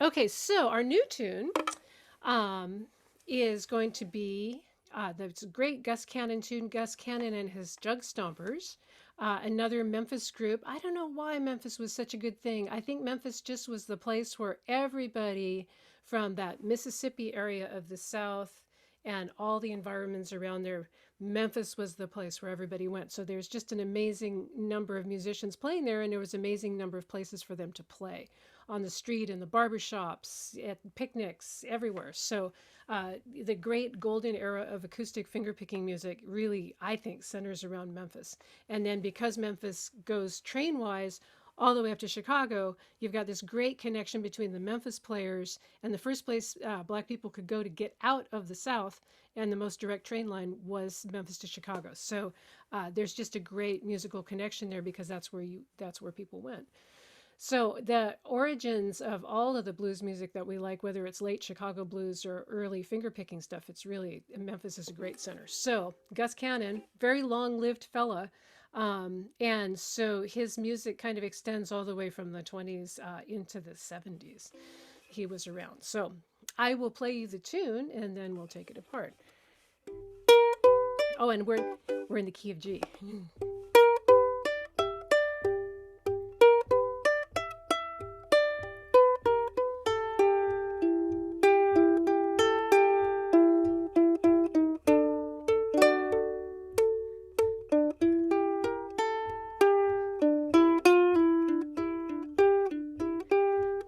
Okay, so our new tune um, is going to be that's a great Gus Cannon tune, Gus Cannon and his Jug Stompers. Another Memphis group. I don't know why Memphis was such a good thing. I think Memphis just was the place where everybody from that Mississippi area of the South and all the environments around there, Memphis was the place where everybody went. So there's just an amazing number of musicians playing there, and there was an amazing number of places for them to play on the street, in the barber shops, at picnics, everywhere. So the great golden era of acoustic fingerpicking music really, I think, centers around Memphis. And then because Memphis goes train wise all the way up to Chicago, you've got this great connection between the Memphis players and the first place black people could go to get out of the South. And the most direct train line was Memphis to Chicago. So there's just a great musical connection there because that's where people went. So the origins of all of the blues music that we like, whether it's late Chicago blues or early fingerpicking stuff, it's really Memphis is a great center. So Gus Cannon, very long-lived fella, and so his music kind of extends all the way from the 20s into the 70s. He was around. So I will play you the tune, and then we'll take it apart. Oh, and we're in the key of G.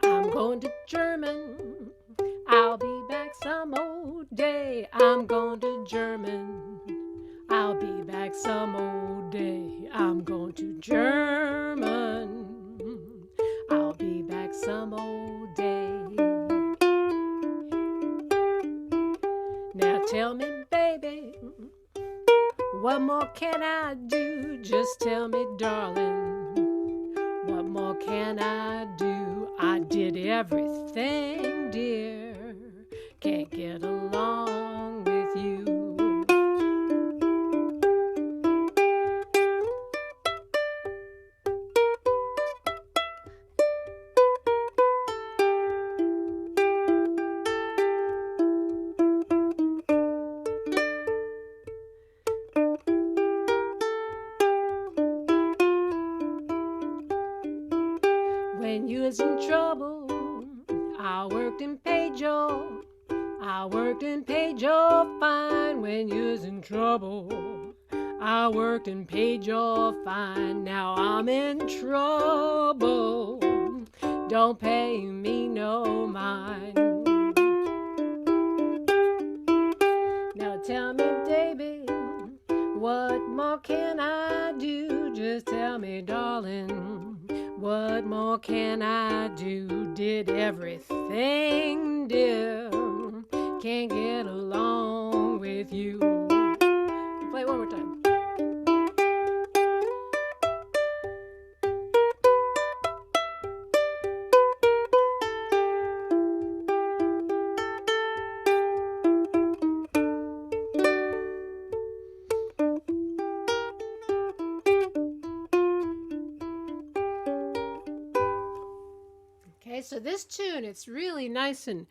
I'm going to German. I'll be back some old day. I'm going to German. I'll be back some old day. I'm going to German. I'll be back some old day. Now tell me, baby, what more can I do? Just tell me, darling, what more can I do? I did everything, dear. Can't get along with you. When you was in trouble, I worked and paid your. I worked and paid your fine when you was in trouble. I worked and paid your fine. Now I'm in trouble. Don't pay me no mind. Now tell me, baby, what more can I do? Just tell me, darling. What more can I do? Did everything, dear. Can't get along with you. Play it one more time. Okay, so this tune, it's really nice and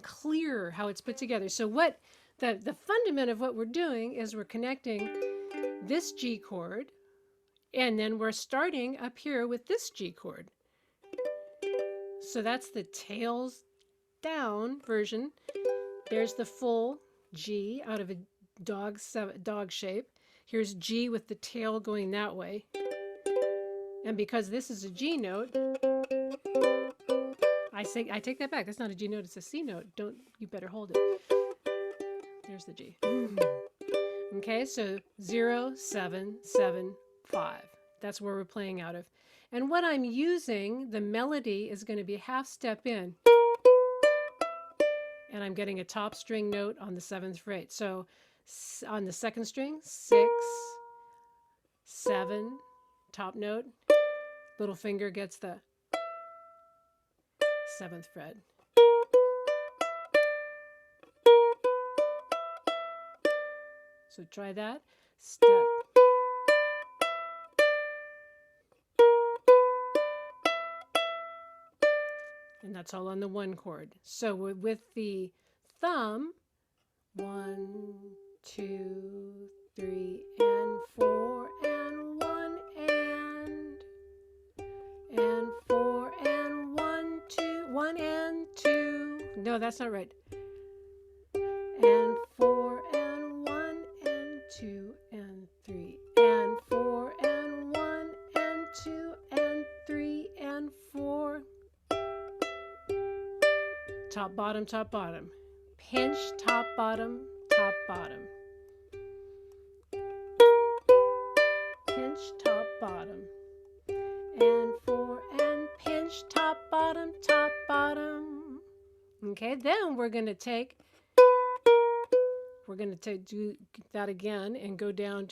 clear how it's put together. So what the fundament of what we're doing is we're connecting this G chord, and then we're starting up here with this G chord. So that's the tails down version. There's the full G out of a dog shape. Here's G with the tail going that way. And because this is a G note, I take that back. That's not a G note, it's a C note. You better hold it. There's the G. Okay, so 0, 7, 7, 5. That's where we're playing out of. And what I'm using, the melody is going to be half step in. And I'm getting a top string note on the 7th fret. So on the 2nd string, 6, 7, top note. Little finger gets the 7th fret. So try that. Step. And that's all on the 1 chord. So with the thumb, 1, 2, 3, and 4, and 1, and 4, and 1, 2, 1 and 2. No, that's not right. And 4, and 1, and 2, and 3, and 4, and 1, and 2, and 3, and 4. Top, bottom, top, bottom. Pinch, top, bottom, top, bottom. Pinch, top, bottom. And 4, and pinch, top, bottom, top, bottom. Okay, then we're going to do that again and go down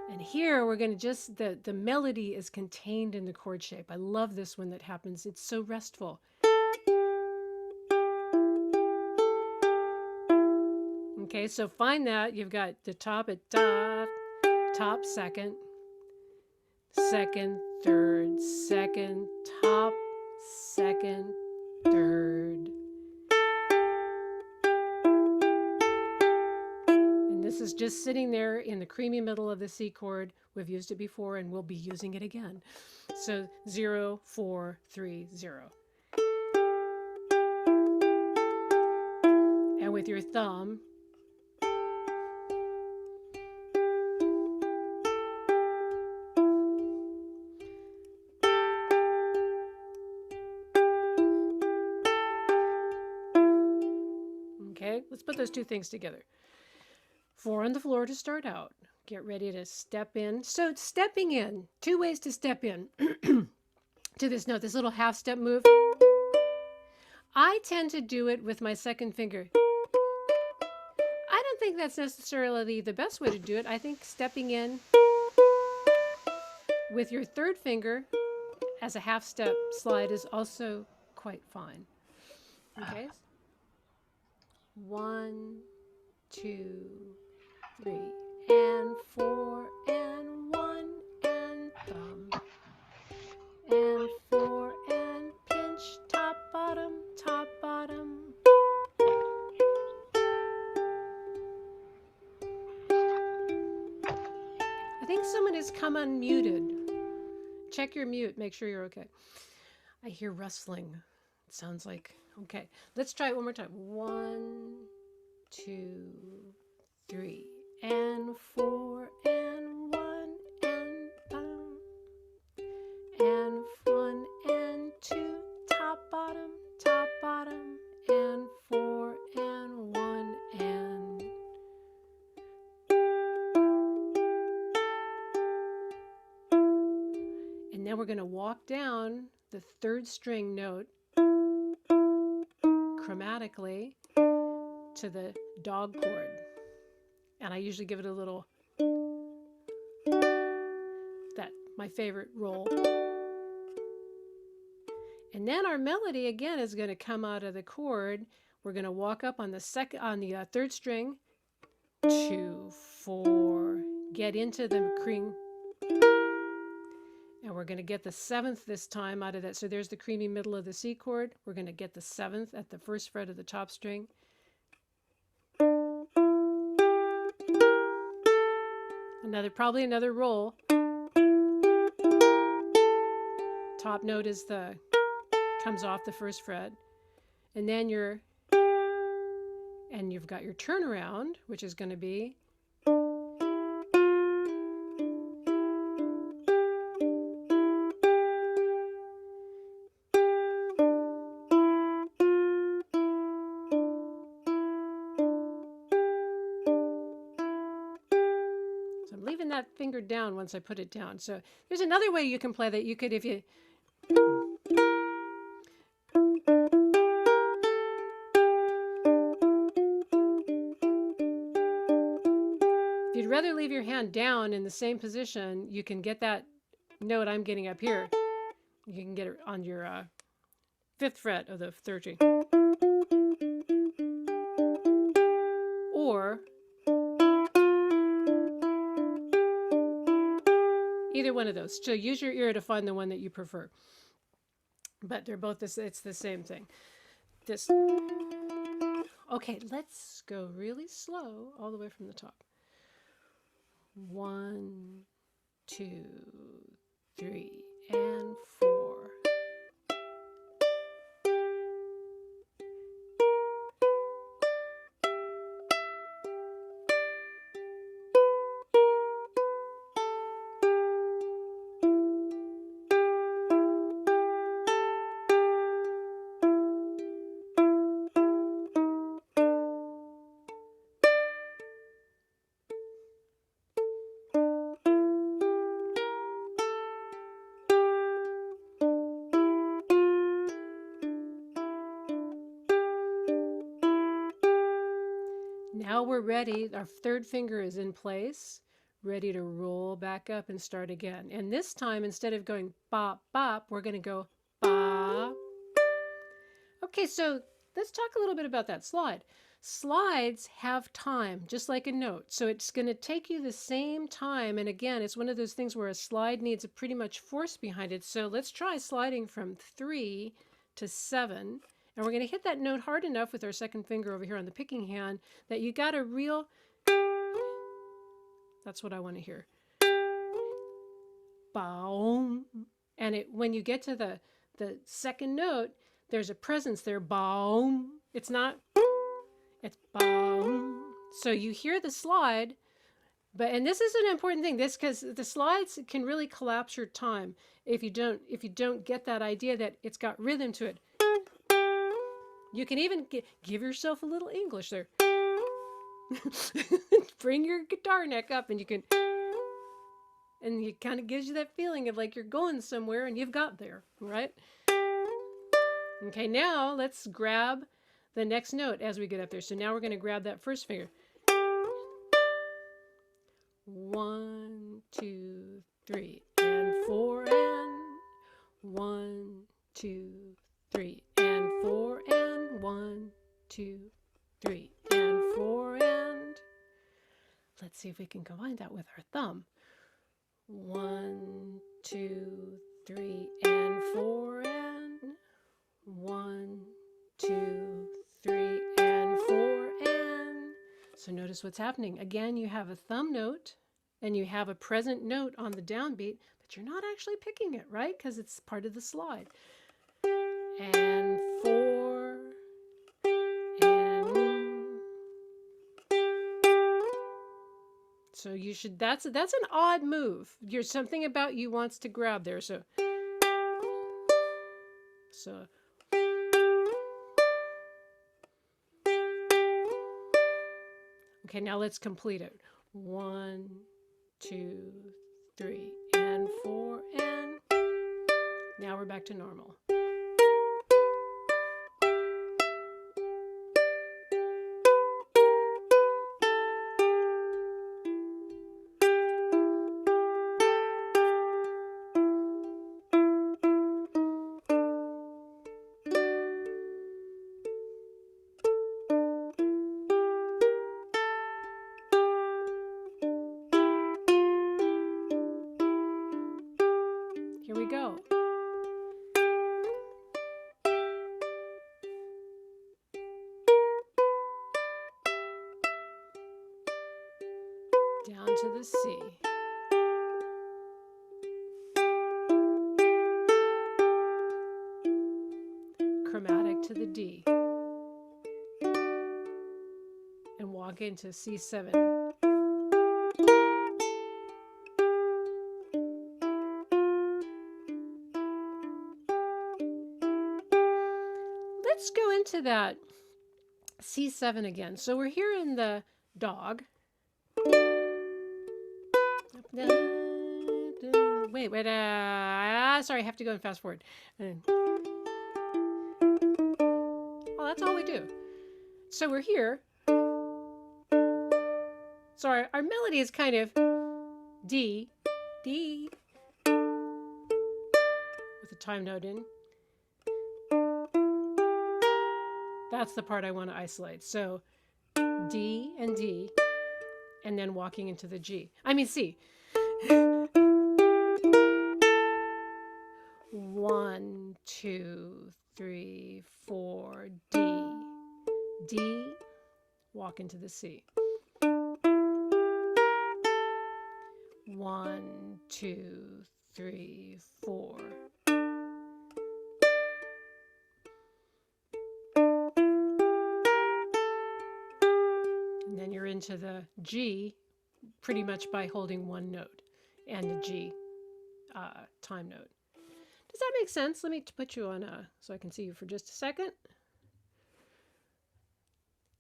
and here we're going to just, the melody is contained in the chord shape. I love this one that happens. It's so restful. Okay, so find that. You've got the top at da, top, second, second, third, second, top, second, third. And this is just sitting there in the creamy middle of the C chord. We've used it before and we'll be using it again. So 0, 4, 3, 0. And with your thumb, okay, let's put those two things together. 4 on the floor to start out. Get ready to step in. So stepping in, 2 ways to step in to this note, this little half step move. I tend to do it with my second finger. I don't think that's necessarily the best way to do it. I think stepping in with your third finger as a half step slide is also quite fine. Okay. 1, 2, 3, and 4, and 1, and thumb, and 4, and pinch, top, bottom, top, bottom. I think someone has come unmuted. Check your mute, make sure you're okay. I hear rustling. It sounds like, okay. Let's try it one more time. 1, 2, 3, and 4, and 1, and thumb, and 1, and 2, top, bottom, and 4, and 1, and. And then we're going to walk down the third string note chromatically to the dog chord. And I usually give it a little, my favorite roll. And then our melody again is going to come out of the chord. We're going to walk up on the third string, 2, 4, get into the cream. And we're going to get the 7th this time out of that. So there's the creamy middle of the C chord. We're going to get the 7th at the first fret of the top string. Probably another roll. Top note is comes off the first fret. And then you've got your turnaround, which is going to be that finger down once I put it down. So there's another way you can play that. You could, if you'd rather leave your hand down in the same position, you can get that note I'm getting up here. You can get it on your 5th fret of the 3rd string. Or either one of those. So use your ear to find the one that you prefer. but they're both this. It's the same thing. This. Okay, let's go really slow all the way from the top. 1, 2, 3, and 4. Now we're ready. Our third finger is in place, ready to roll back up and start again. And this time, instead of going bop, bop, we're going to go bop. Okay, so let's talk a little bit about that slide. Slides have time, just like a note. So it's going to take you the same time. And again, it's one of those things where a slide needs a pretty much force behind it. So let's try sliding from 3 to 7. And we're going to hit that note hard enough with our second finger over here on the picking hand that you got a real, that's what I want to hear. Boom. And when you get to the second note, there's a presence there. Boom. It's not, it's boom. So you hear the slide, and this is an important thing, because the slides can really collapse your time if you don't get that idea that it's got rhythm to it. You can even give yourself a little English there. Bring your guitar neck up and it kind of gives you that feeling of like you're going somewhere and you've got there, right? Okay, now let's grab the next note as we get up there. So now we're going to grab that first finger. 1, 2, 3, and 4, and 1, 2, 3, and 4, and 1, 2, 3, and 4, and let's see if we can combine that with our thumb. 1, 2, 3, and 4, and 1, 2, 3, and 4, and so notice what's happening. Again, you have a thumb note and you have a present note on the downbeat, but you're not actually picking it, right? Because it's part of the slide. And 4, and so you should. That's an odd move. There's something about you wants to grab there. So. Okay, now let's complete it. 1, 2, 3, and 4, and now we're back to normal. Here we go. Down to the C. Chromatic to the D. And walk into C7. Let's go into that C7 again. So we're here in the dog. Wait, sorry, I have to go and fast forward. Oh, that's all we do. So we're here. So our melody is kind of D, D, with a time note in. That's the part I want to isolate. So D and D, and then walking into the G. I mean C. 1, 2, 3, 4, D. D, walk into the C. 1, 2, 3, 4. And then you're into the G pretty much by holding one note and a G time note. Does that make sense? Let me put you on so I can see you for just a second.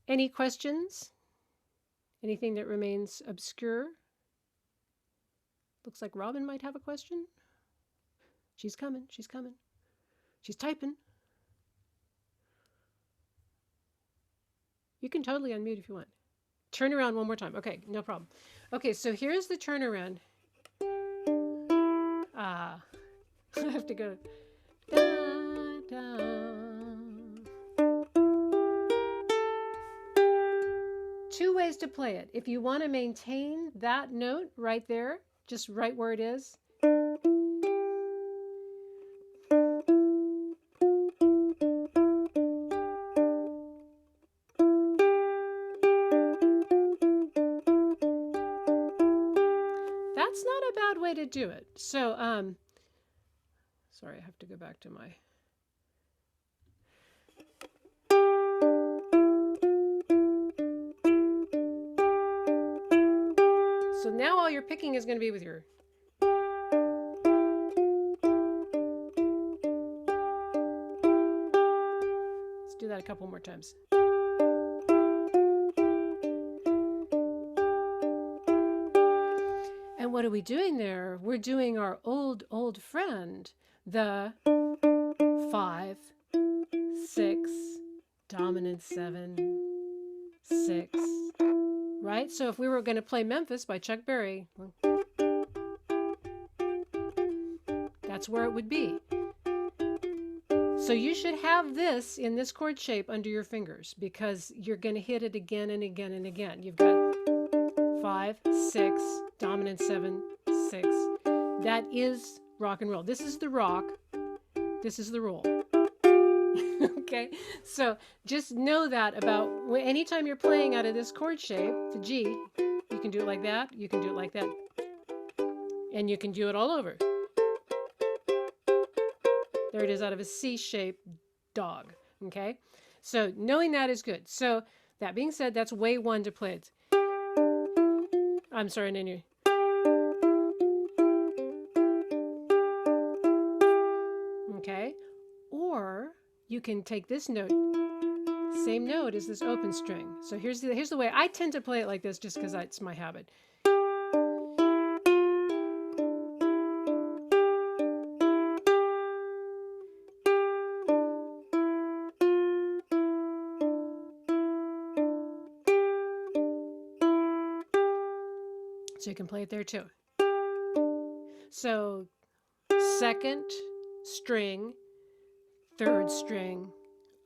Any questions? Anything that remains obscure? Looks like Robin might have a question. She's coming. She's coming. She's typing. You can totally unmute if you want. Turn around one more time. Okay, no problem. Okay, so here's the turnaround. I have to go. Da, da. Two ways to play it. If you want to maintain that note right there, just right where it is. That's not a bad way to do it. So, sorry, I have to go back to my... So now all your picking is going to be with your... Let's do that a couple more times. And what are we doing there? We're doing our old friend, the 5, 6, dominant 7, 6, right? So if we were going to play Memphis by Chuck Berry, that's where it would be. So you should have this in this chord shape under your fingers because you're going to hit it again and again and again. You've got 5, 6, dominant 7, 6. That is rock and roll. This is the rock. This is the roll. Okay? So just know that about anytime you're playing out of this chord shape, the G, you can do it like that. You can do it like that. And you can do it all over. There it is out of a C-shaped dog. Okay? So knowing that is good. So that being said, that's way one to play it. I'm sorry, Nanu. Okay? Or you can take this note, same note as this open string. So here's the way I tend to play it like this just because it's my habit. So you can play it there too. So second string, third string,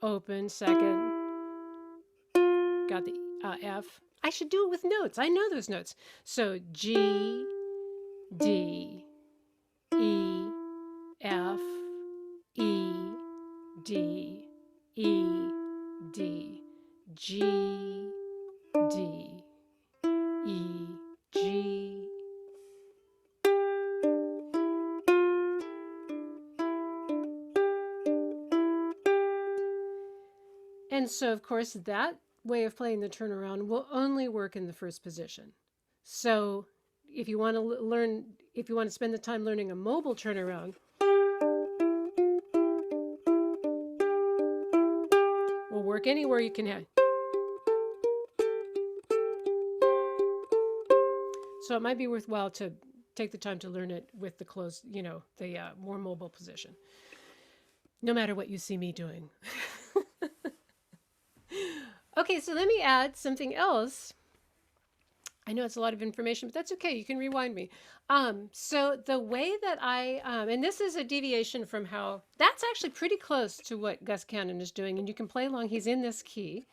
open, second, got the F. I should do it with notes. I know those notes. So G, D, E, F, E, D, E, D, G, D, E, G. And so, of course, that way of playing the turnaround will only work in the first position. So if you want to if you want to spend the time learning a mobile turnaround, will work anywhere you can have. So it might be worthwhile to take the time to learn it with the closed, the more mobile position. No matter what you see me doing. Okay, so let me add something else. I know it's a lot of information, but that's okay. You can rewind me. So the way that and this is a deviation from how, that's actually pretty close to what Gus Cannon is doing, and you can play along. He's in this key.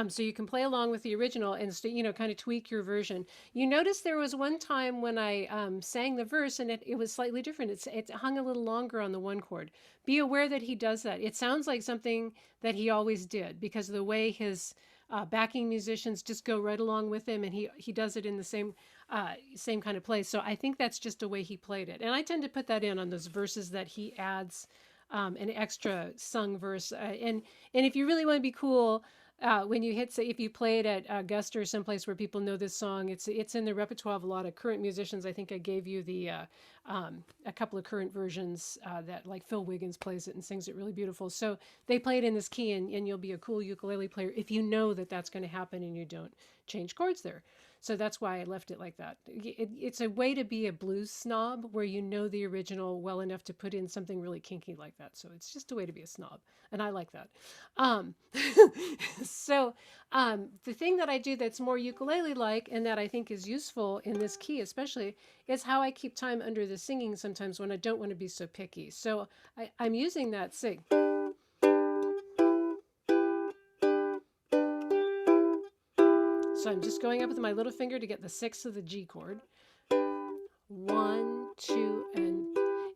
So you can play along with the original and kind of tweak your version. You notice there was one time when I sang the verse and it was slightly different. It hung a little longer on the one chord. Be aware that he does that. It sounds like something that he always did because of the way his backing musicians just go right along with him, and he does it in the same kind of place. So I think that's just the way he played it, and I tend to put that in on those verses that he adds an extra sung verse. And if you really want to be cool, when you hit, say, if you play it at Augusta or someplace where people know this song, it's in the repertoire of a lot of current musicians. I think I gave you a couple of current versions that, like, Phil Wiggins plays it and sings it really beautiful. So they play it in this key, and you'll be a cool ukulele player if you know that that's going to happen and you don't change chords there. So that's why I left it like that. It's a way to be a blues snob where you know the original well enough to put in something really kinky like that. So it's just a way to be a snob, and I like that. Um, so the thing that I do that's more ukulele-like and that I think is useful in this key especially is how I keep time under the singing sometimes when I don't want to be so picky. So I'm using that sig. So I'm just going up with my little finger to get the sixth of the G chord. 1, 2,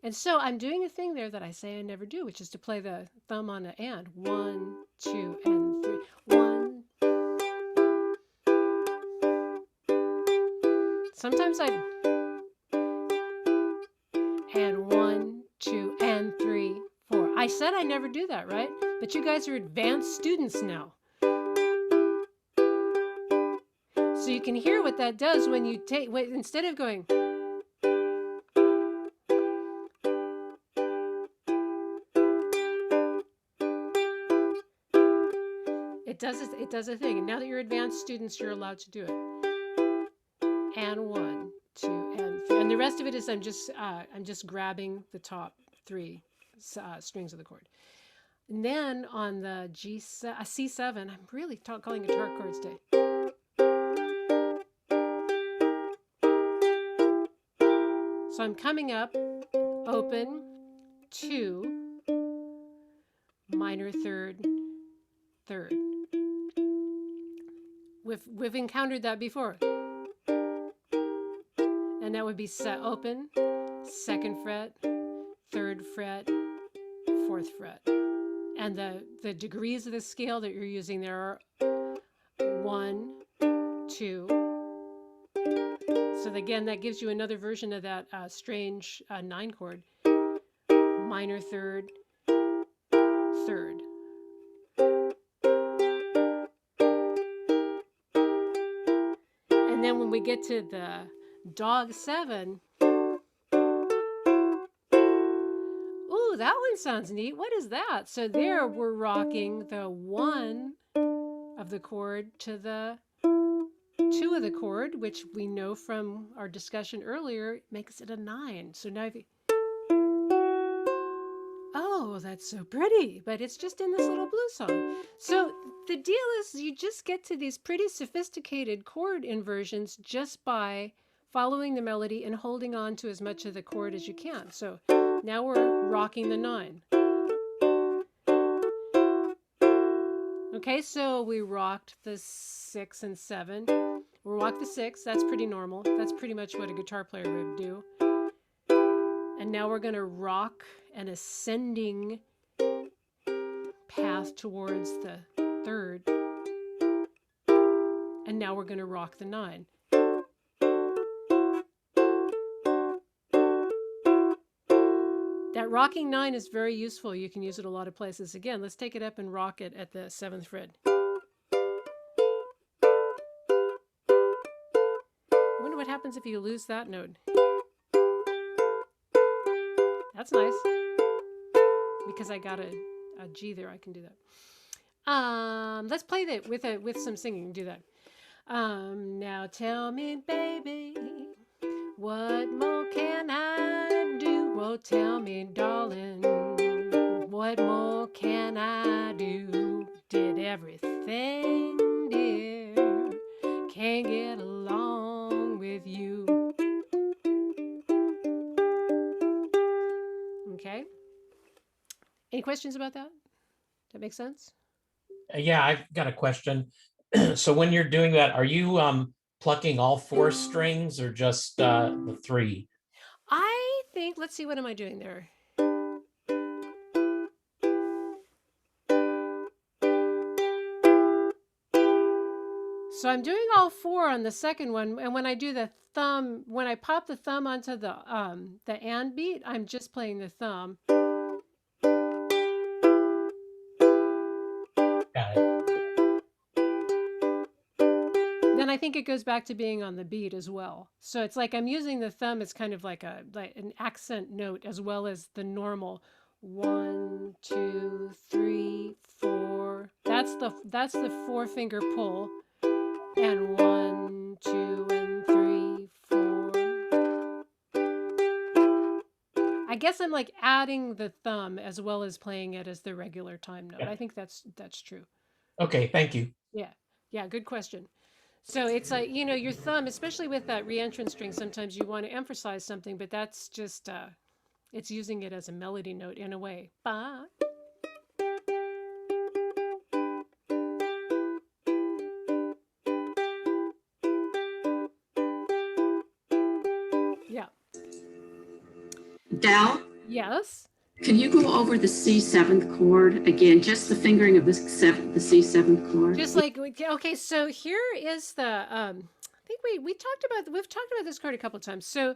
and so I'm doing a thing there that I say I never do, which is to play the thumb on the and. 1, 2, and 3. 1. Sometimes I and 1, 2, and 3, 4. I said I never do that, right? But you guys are advanced students now. So you can hear what that does when you take, instead of going, it does a thing. And now that you're advanced students, you're allowed to do it. And 1, 2, and 3. And the rest of it is I'm just grabbing the top 3 strings of the chord. And then on the C7, I'm really calling guitar chords today. So I'm coming up, open, 2, minor third, third. We've encountered that before. And that would be open, 2nd fret, 3rd fret, 4th fret. And the degrees of the scale that you're using there are 1, 2. So again, that gives you another version of that strange 9 chord. Minor third, third. And then when we get to the dog 7, ooh, that one sounds neat. What is that? So there we're rocking the 1 of the chord to the 2 of the chord, which we know from our discussion earlier makes it a 9. So now if you, oh, that's so pretty, but it's just in this little blues song. So the deal is you just get to these pretty sophisticated chord inversions just by following the melody and holding on to as much of the chord as you can. So now we're rocking the 9. Okay, so we rocked the 6 and 7. We'll rock the 6. That's pretty normal. That's pretty much what a guitar player would do. And now we're going to rock an ascending path towards the 3rd. And now we're going to rock the 9. That rocking 9 is very useful. You can use it a lot of places. Again, let's take it up and rock it at the 7th fret. I wonder what happens if you lose that note. That's nice. Because I got a G there, I can do that. Let's play that with some singing. Do that. Now tell me, baby, what more can I do? Oh, tell me, darling, what more can I do? Did everything, dear, can't get along with you. Okay. Any questions about that? That make sense? Yeah, I've got a question. So when you're doing that, are you plucking all four strings or just the three? I think, let's see, what am I doing there? So I'm doing all four on the second one, and when I do the thumb, when I pop the thumb onto the and beat, I'm just playing the thumb. Got it. Then I think it goes back to being on the beat as well. So it's like I'm using the thumb as kind of like an accent note as well as the normal 1, 2, 3, 4. That's the 4-finger pull, and 1, 2, and 3, 4. I guess I'm like adding the thumb as well as playing it as the regular time note. Yeah. I think that's true. Okay, thank you. Yeah. Yeah, good question. So it's like, your thumb, especially with that reentrant string, sometimes you want to emphasize something, but that's just it's using it as a melody note in a way. Ba. Yeah. Dal, Yes. can you go over the C7th chord again? Just the fingering of the C7th chord. Just like, okay, so here is the I think we've talked about this chord a couple of times. So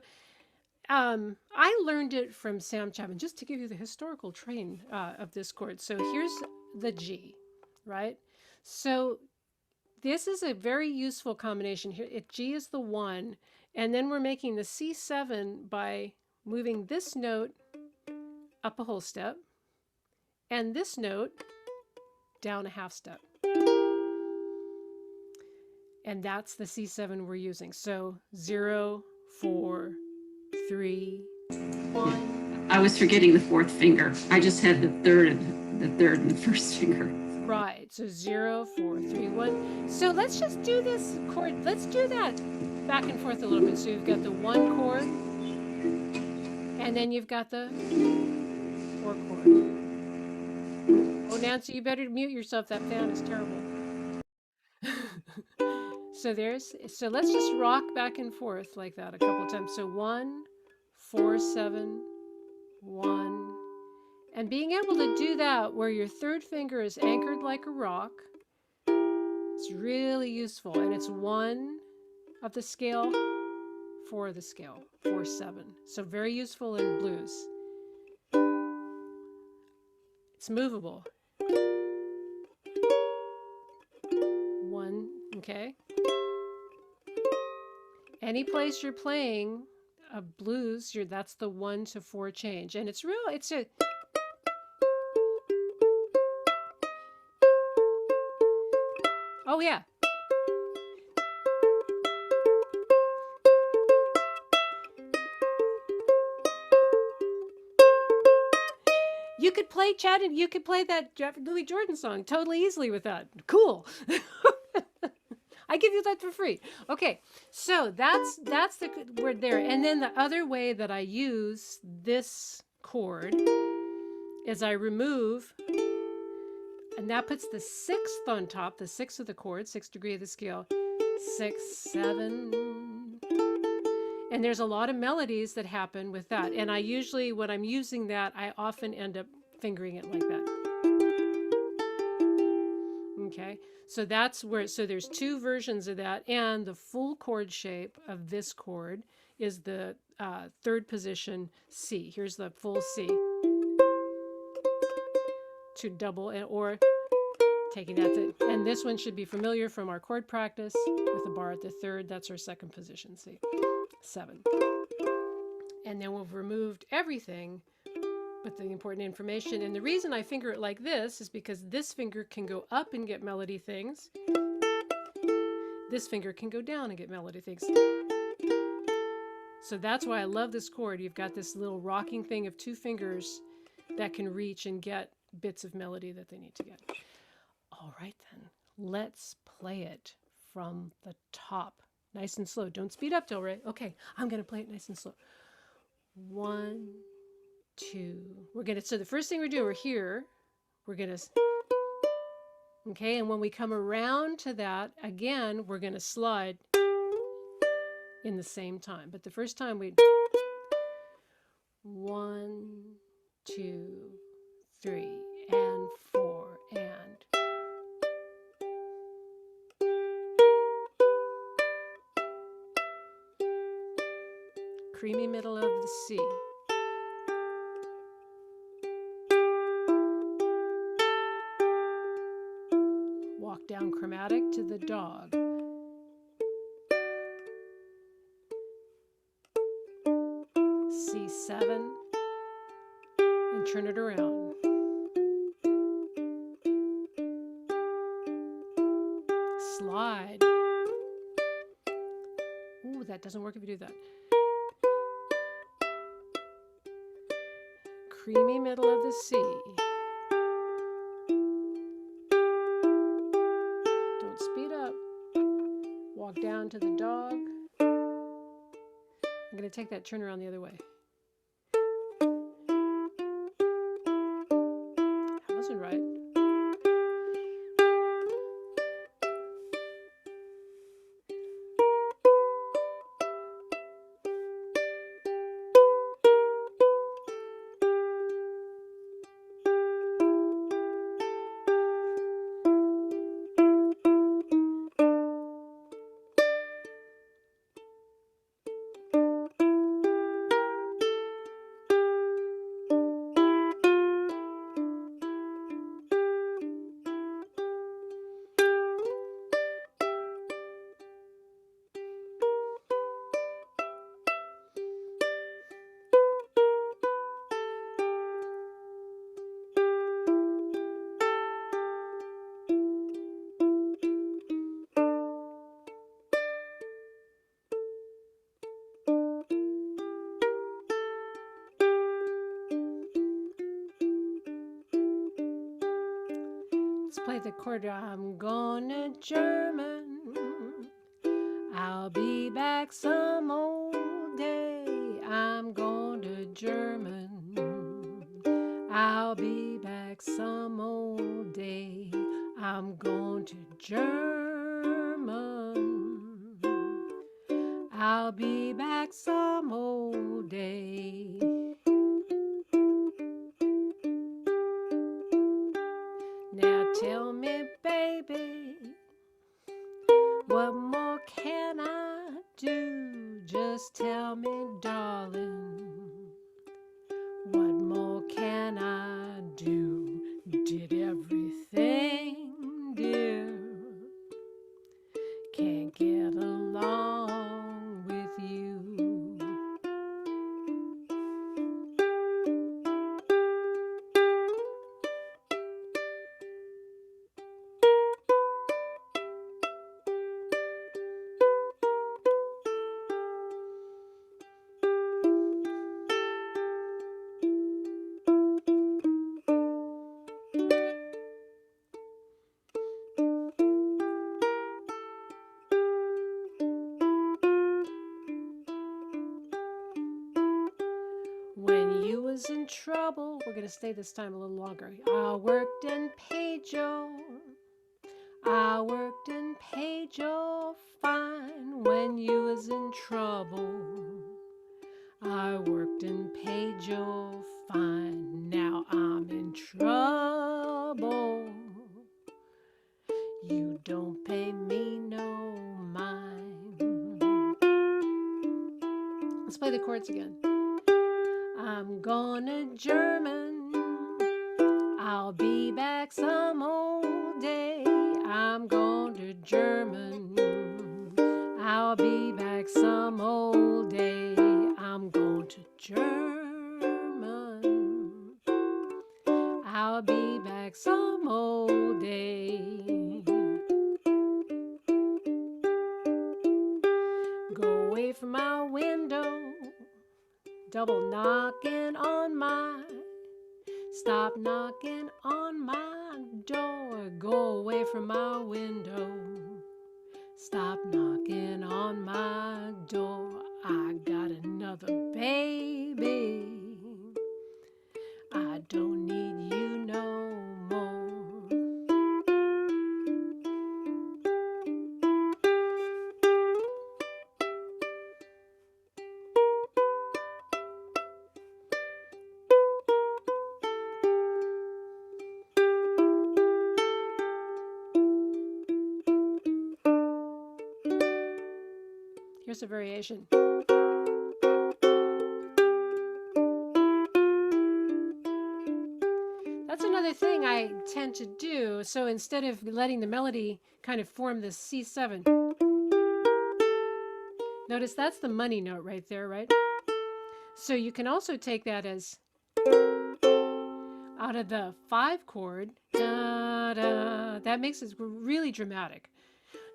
I learned it from Sam Chapman, just to give you the historical train of this chord. So here's the G, right? So this is a very useful combination here. G is the 1, and then we're making the C7 by moving this note up a whole step and this note down a half step. And that's the C7 we're using. So 0, 4, 3, 1. I was forgetting the fourth finger. I just had the third and the first finger. Right. So 0, 4, 3, 1. So let's just do this chord. Let's do that back and forth a little bit. So you've got the 1 chord, and then you've got the 4 chord. Oh, Nancy, you better mute yourself. That fan is terrible. So let's just rock back and forth like that a couple of times. So 1, 4, 7, 1. And being able to do that where your third finger is anchored like a rock, it's really useful. And it's 1 of the scale, 4 of the scale, 4, 7. So very useful in blues. It's movable. 1, okay? Any place you're playing a blues, that's the 1 to 4 change. And it's a oh yeah. You could play Chad, and you could play that Louis Jordan song totally easily with that. Cool. I give you that for free. Okay, so that's the word there. And then the other way that I use this chord is I remove, and that puts the 6th on top, the 6th of the chord, 6th degree of the scale, 6, 7. And there's a lot of melodies that happen with that. And I usually, when I'm using that, I often end up fingering it like that. Okay, so that's where, so there's 2 versions of that, and the full chord shape of this chord is the 3rd position C. Here's the full C to double, or taking that to, and this one should be familiar from our chord practice with the bar at the 3rd. That's our 2nd position C, 7. And then we've removed everything but the important information. And the reason I finger it like this is because this finger can go up and get melody things. This finger can go down and get melody things. So that's why I love this chord. You've got this little rocking thing of 2 fingers that can reach and get bits of melody that they need to get. All right then, let's play it from the top. Nice and slow. Don't speed up, Delray. Okay, I'm going to play it nice and slow. 1, 2. So the first thing we're doing, we're here. We're going to Okay, and when we come around to that, again, we're going to slide in the same time. But the first time we 1, 2, 3, and 4, and creamy middle of the C. Walk down chromatic to the dog. C7 and turn it around. Slide. Ooh, that doesn't work if you do that. Creamy middle of the C. Don't speed up. Walk down to the dog. I'm going to take that turn around the other way. That wasn't right. Let's play the chord. I'm gonna German. I'll be back some old day. I'm going to German. I'll be back some old day. I'm going to German. I'll be back some old day. Now tell me, baby, what more can I do? Just tell me, darling, what more can I do? Did everything, dear. Can't get along with you. When you was in trouble, we're going to stay this time a little longer. I worked and paid you. I worked and paid you fine when you was in trouble. I worked and paid you fine. Now I'm in trouble. You don't pay me no mind. Let's play the chords again. I'm gonna German. I'll be back some old day. I'm going to German. I'll be back some old day. I'm going to German. I'll be back some old day. Go away from my window. Double knocking on my, stop knocking on my door. Go away from my window. Stop knocking on my door. I got another baby. I don't need you no more. Here's a variation. That's another thing I tend to do. So instead of letting the melody kind of form this C7, notice that's the money note right there, right? So you can also take that as out of the 5 chord, da, da, that makes it really dramatic.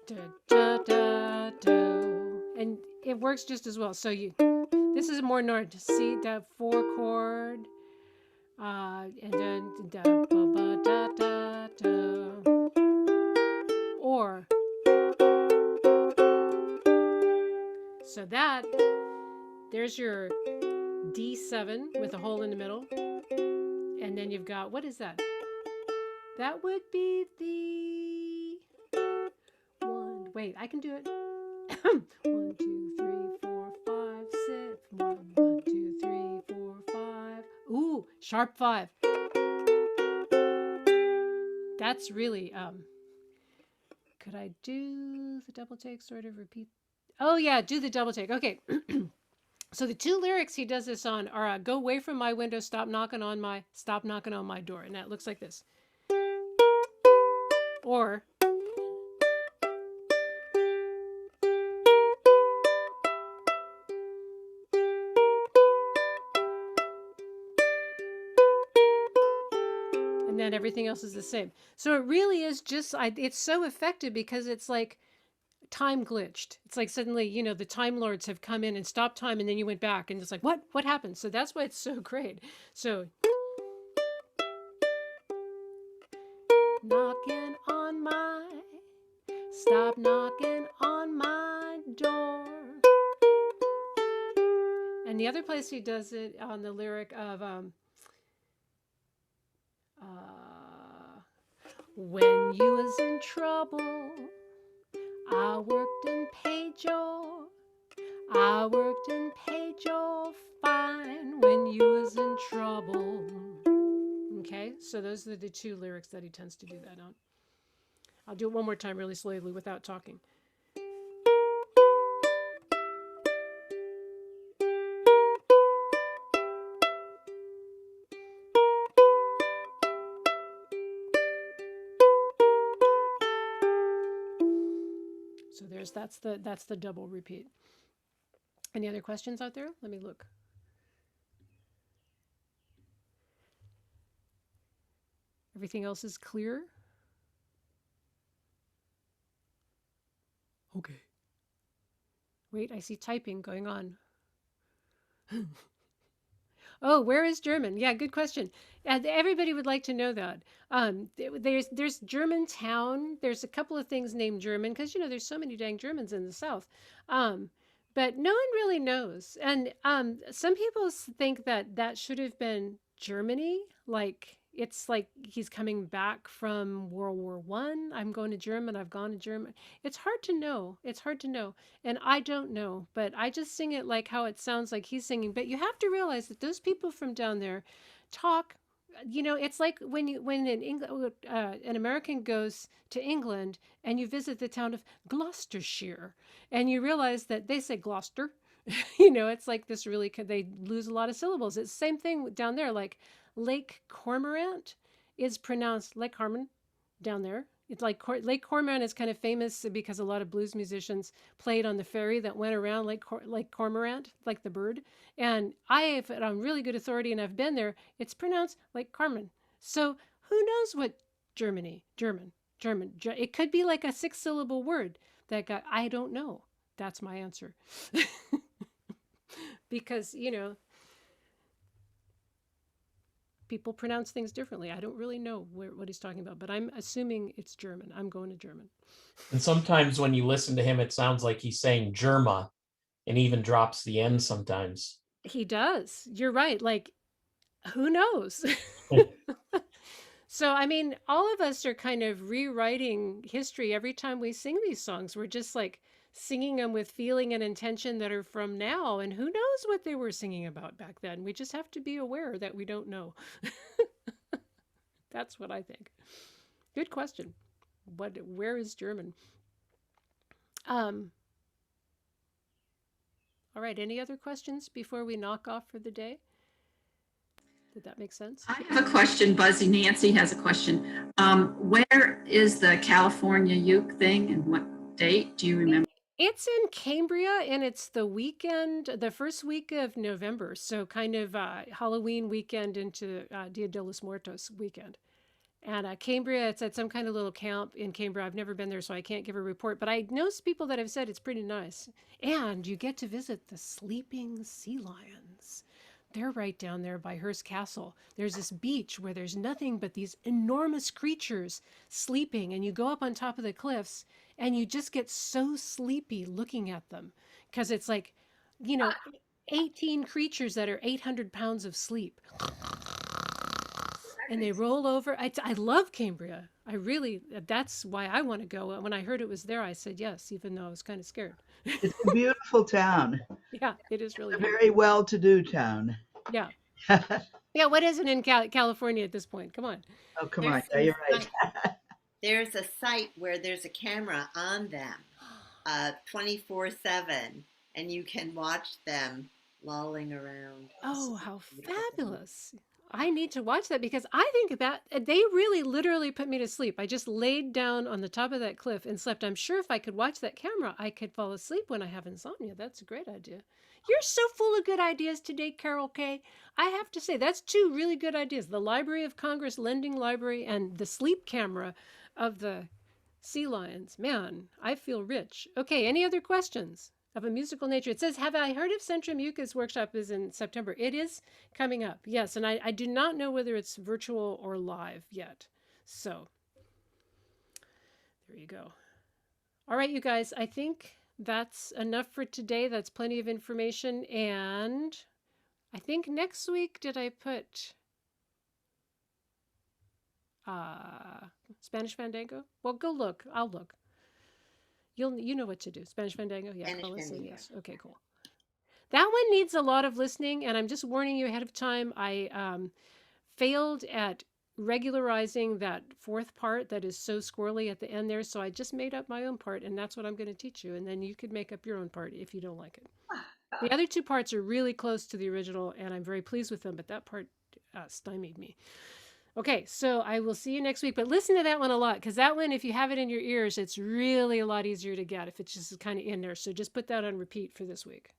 Da, da, da, da. And it works just as well. So this is more north. See that 4 chord, and then da, ba, ba, da, da, da. Or, so there's your D7 with a hole in the middle. And then you've got, what is that? That would be the wait, I can do it. 1, 2, 3, 4, 5, 6. 1, 2, 3, 4, 5. Ooh, sharp 5. That's really, could I do the double take, sort of repeat? Oh yeah, do the double take. Okay. So the 2 lyrics he does this on are go away from my window, stop knocking on my door. And that looks like this. Or, and then everything else is the same. So it really is just, it's so effective because it's like time glitched. It's like suddenly, the Time Lords have come in and stopped time, and then you went back, and it's like, what happened? So that's why it's so great. So, stop knocking on my door. And the other place he does it on the lyric of, when you was in trouble, I worked and paid your fine when you was in trouble. Okay, so those are the 2 lyrics that he tends to do that on. I'll do it one more time really slowly without talking. So that's the double repeat. Any other questions out there? Let me look. Everything else is clear? Okay. Wait, I see typing going on. Oh, where is German? Yeah, good question. Everybody would like to know that. There's Germantown. There's a couple of things named German because there's so many dang Germans in the South. But no one really knows. And some people think that should have been Germany. Like it's like he's coming back from World War One. I'm going to German. I've gone to German. It's hard to know. And I don't know, but I just sing it like how it sounds like he's singing. But you have to realize that those people from down there talk. It's like when an American goes to England and you visit the town of Gloucestershire, and you realize that they say Gloucester. It's like this really, they lose a lot of syllables. It's the same thing down there. Like Lake Cormorant is pronounced Lake Carmen down there. It's like Lake Cormorant is kind of famous because a lot of blues musicians played on the ferry that went around Lake Cormorant, like the bird. And I have it on really good authority, and I've been there. It's pronounced Lake Carmen. So who knows what German. It could be like a 6-syllable word I don't know. That's my answer. Because, people pronounce things differently. I don't really know what he's talking about, but I'm assuming it's German. I'm going to German. And sometimes when you listen to him, it sounds like he's saying Germa and even drops the N sometimes. He does. You're right. Like, who knows? So, I mean, all of us are kind of rewriting history every time we sing these songs. We're just like singing them with feeling and intention that are from now. And who knows what they were singing about back then? We just have to be aware that we don't know. That's what I think. Good question. Where is German? All right. Any other questions before we knock off for the day? Did that make sense? I have a question, Buzzy. Nancy has a question. Where is the California uke thing and what date? Do you remember? It's in Cambria and it's the weekend, the first week of November. So kind of Halloween weekend into Dia de los Muertos weekend. And Cambria, it's at some kind of little camp in Cambria. I've never been there, so I can't give a report. But I know people that have said it's pretty nice. And you get to visit the sleeping sea lions. They're right down there by Hearst Castle. There's this beach where there's nothing but these enormous creatures sleeping. And you go up on top of the cliffs and you just get so sleepy looking at them. Because it's like, 18 creatures that are 800 pounds of sleep and they roll over. I love Cambria. That's why I want to go. When I heard it was there, I said yes, even though I was kind of scared. It's a beautiful town. Yeah, it is really A beautiful. very well-to-do town. Yeah. Yeah, what isn't in California at this point? Come on. Oh, come on. Yeah, you're right. There's a site where there's a camera on them 24/7, and you can watch them lolling around. Oh, how fabulous. I need to watch that because I think that they really literally put me to sleep. I just laid down on the top of that cliff and slept. I'm sure if I could watch that camera, I could fall asleep when I have insomnia. That's a great idea. You're so full of good ideas today, Carol Kay. I have to say, that's two really good ideas. The Library of Congress Lending Library and the sleep camera of the sea lions. Man, I feel rich. Okay, any other questions? Of a musical nature. It says, have I heard of Centrum Yuca's workshop is in September? It is coming up, yes. And I do not know whether it's virtual or live yet. So there you go. All right, you guys, I think that's enough for today. That's plenty of information. And I think next week, did I put Spanish Fandango? Well, go look. I'll look. You know what to do. Spanish Fandango? Yeah. Spanish Fandango. Yes. Okay, cool. That one needs a lot of listening, and I'm just warning you ahead of time. I failed at regularizing that fourth part that is so squirrely at the end there, so I just made up my own part, and that's what I'm going to teach you, and then you could make up your own part if you don't like it. The other two parts are really close to the original, and I'm very pleased with them, but that part stymied me. Okay, so I will see you next week, but listen to that one a lot, because that one, if you have it in your ears, it's really a lot easier to get if it's just kind of in there. So just put that on repeat for this week.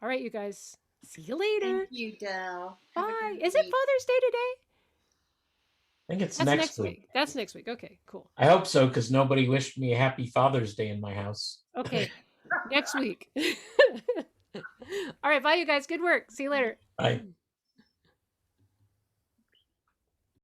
All right, you guys. See you later. Thank you, Del. Bye. Is it Father's Day today? I think it's That's next week. That's next week. Okay, cool. I hope so, because nobody wished me a happy Father's Day in my house. Okay, next week. All right, bye, you guys. Good work. See you later. Bye.